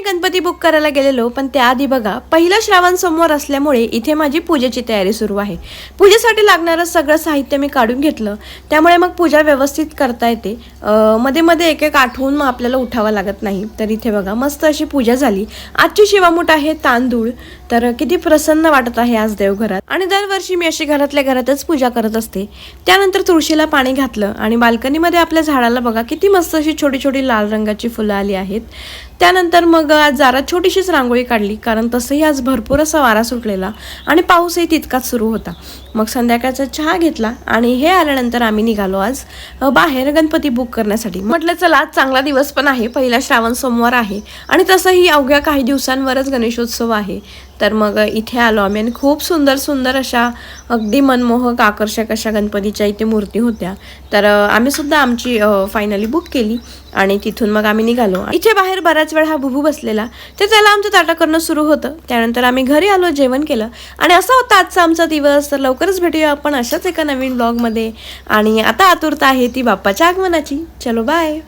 Ganpati book करायला गेलेलो, पण त्याआधी बघा पहिला श्रावण सोमवार असल्यामुळे इथे माझी पूजेची तयारी सुरू आहे. पूजेसाठी लागणारं सगळं साहित्य मी काढून घेतलं, त्यामुळे मग पूजा व्यवस्थित करता येते. मध्ये मध्ये एक एक आठवून मग आपल्याला उठावं लागत नाही. तर इथे बघा मस्त अशी पूजा झाली. आजची शिवामूठ आहे तांदूळ. तर किती प्रसन्न वाटत आहे आज देवघरात. आणि दरवर्षी मी अशी घरातल्या घरातच पूजा करत असते. त्यानंतर तुळशीला पाणी घातलं आणि बाल्कनीमध्ये आपल्या झाडाला बघा किती मस्त अशी छोटी छोटी लाल रंगाची फुलं आली आहेत. त्यानंतर मग आज जरा छोटीशीच रांगोळी काढली, कारण तसंही आज भरपूर असा वारा सुटलेला आणि पाऊसही तितकाच सुरू होता. मग संध्याकाळचा चहा घेतला आणि हे आल्यानंतर आम्ही निघालो आज बाहेर गणपती बुक करण्यासाठी. म्हटलं चला आज चांगला दिवस पण आहे, पहिला श्रावण सोमवार आहे आणि तसंही अवघ्या काही दिवसांवरच गणेशोत्सव आहे. तर मग इथे आलो आम्ही आणि खूप सुंदर सुंदर अशा अगदी मनमोहक आकर्षक अशा गणपतीच्या इथे मूर्ती होत्या. तर आम्ही सुद्धा आमची फायनली बुक केली आणि तिथून मग आम्ही निघालो. इथे बाहेर बराच वेळ हा बुबू बसलेला, तर त्याला आमचं ताटा करणं सुरू होतं. त्यानंतर आम्ही घरी आलो, जेवण केलं आणि असा होता आजचा आमचा दिवस. तर लवकरच भेटूया आपण अशाच एका नवीन ब्लॉगमध्ये. आणि आता आतुरता आहे ती बाप्पाच्या आगमनाची. चलो बाय.